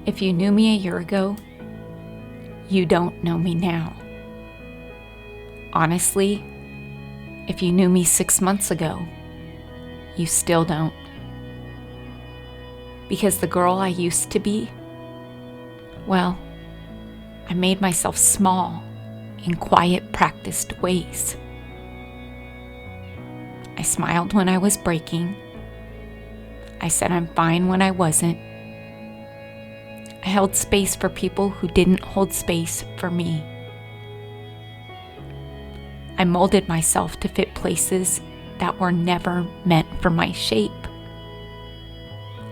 If you knew me a year ago, you don't know me now. Honestly, if you knew me 6 months ago, you still don't. Because the girl I used to be, well, I made myself small in quiet, practiced ways. I smiled when I was breaking. I said I'm fine when I wasn't. I held space for people who didn't hold space for me. I molded myself to fit places that were never meant for my shape.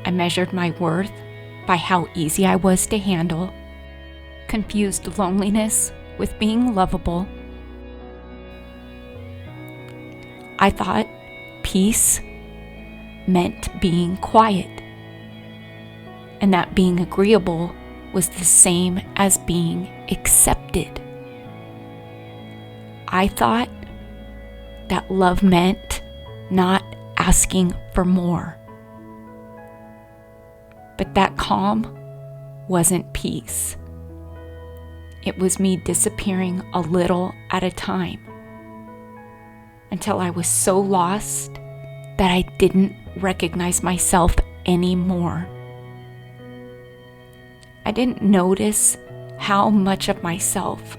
I measured my worth by how easy I was to handle, confused loneliness with being lovable. I thought peace meant being quiet, and that being agreeable was the same as being accepted. I thought that love meant not asking for more. But that calm wasn't peace. It was me disappearing a little at a time until I was so lost that I didn't recognize myself anymore. I didn't notice how much of myself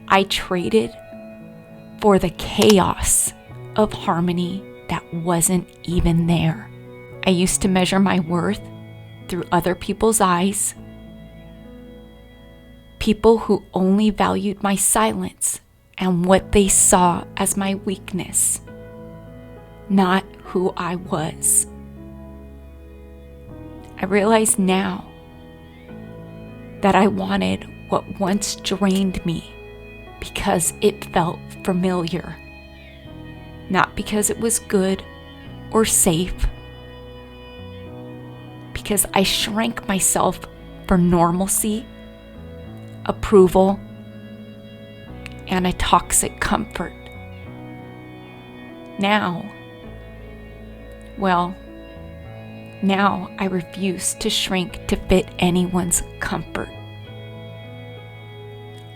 I traded for the chaos of harmony that wasn't even there. I used to measure my worth through other people's eyes, people who only valued my silence and what they saw as my weakness, not who I was. I realize now that I wanted what once drained me because it felt familiar, not because it was good or safe, because I shrank myself for normalcy, approval, and a toxic comfort. Now I refuse to shrink to fit anyone's comfort.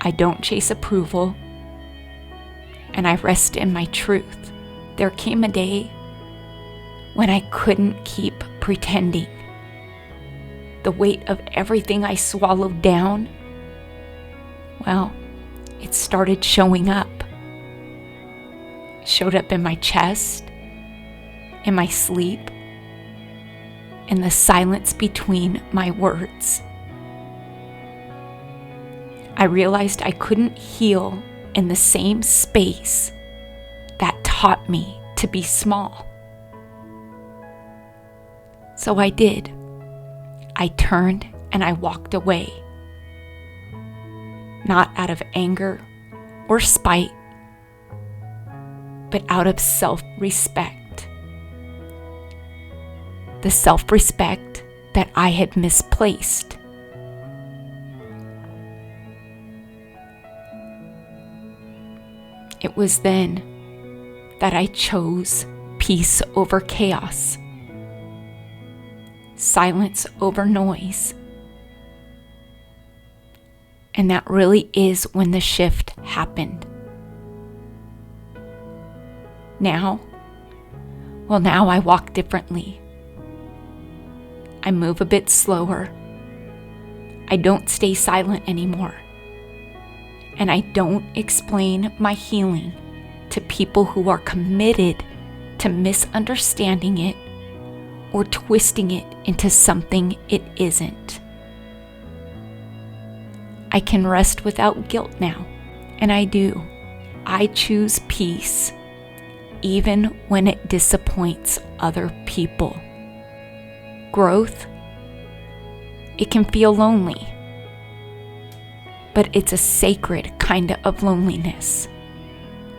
I don't chase approval, and I rest in my truth. There came a day when I couldn't keep pretending. The weight of everything I swallowed down, it started showing up. It showed up in my chest, in my sleep, in the silence between my words. I realized I couldn't heal in the same space that taught me to be small. So I did. I turned and I walked away. Not out of anger or spite, but out of self-respect. The self-respect that I had misplaced. It was then that I chose peace over chaos, silence over noise. And that really is when the shift happened. Now I walk differently. I move a bit slower. I don't stay silent anymore. And I don't explain my healing to people who are committed to misunderstanding it or twisting it into something it isn't. I can rest without guilt now, and I do. I choose peace, even when it disappoints other people. Growth, it can feel lonely, but it's a sacred kind of loneliness.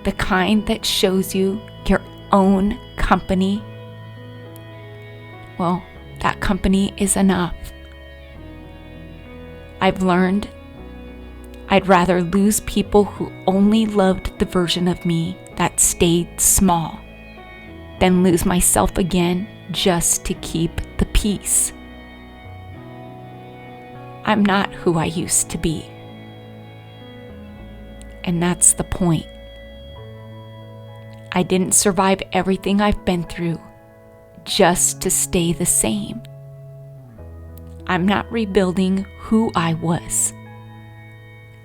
The kind that shows you your own company. Well, that company is enough. I've learned I'd rather lose people who only loved the version of me that stayed small than lose myself again just to keep the peace. I'm not who I used to be. And that's the point. I didn't survive everything I've been through just to stay the same. I'm not rebuilding who I was.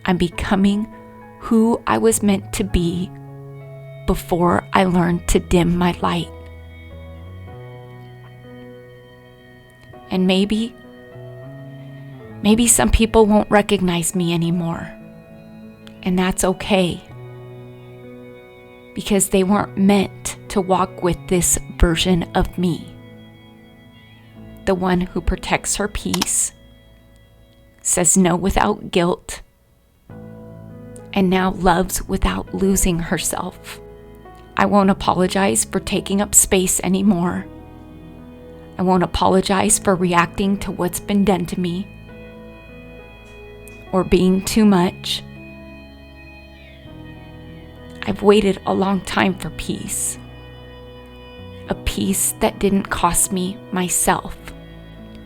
I'm becoming who I was meant to be before I learned to dim my light. And maybe some people won't recognize me anymore. And that's okay. Because they weren't meant to walk with this version of me. The one who protects her peace, says no without guilt, and now loves without losing herself. I won't apologize for taking up space anymore. I won't apologize for reacting to what's been done to me or being too much. I've waited a long time for peace. A peace that didn't cost me myself.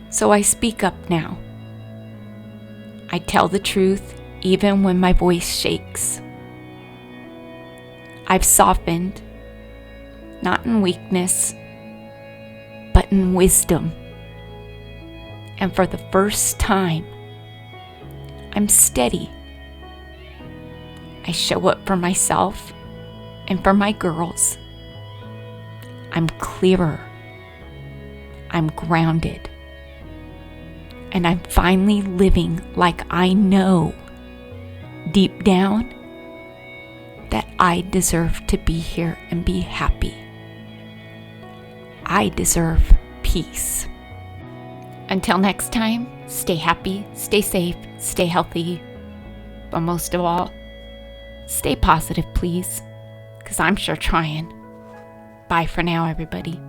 So I speak up now. I tell the truth even when my voice shakes. I've softened, not in weakness, but in wisdom. And for the first time, I'm steady. I show up for myself and for my girls. I'm clearer. I'm grounded. And I'm finally living like I know, deep down, that I deserve to be here and be happy. I deserve peace. Until next time, stay happy, stay safe, stay healthy, but most of all, stay positive, please, because I'm sure trying. Bye for now, everybody.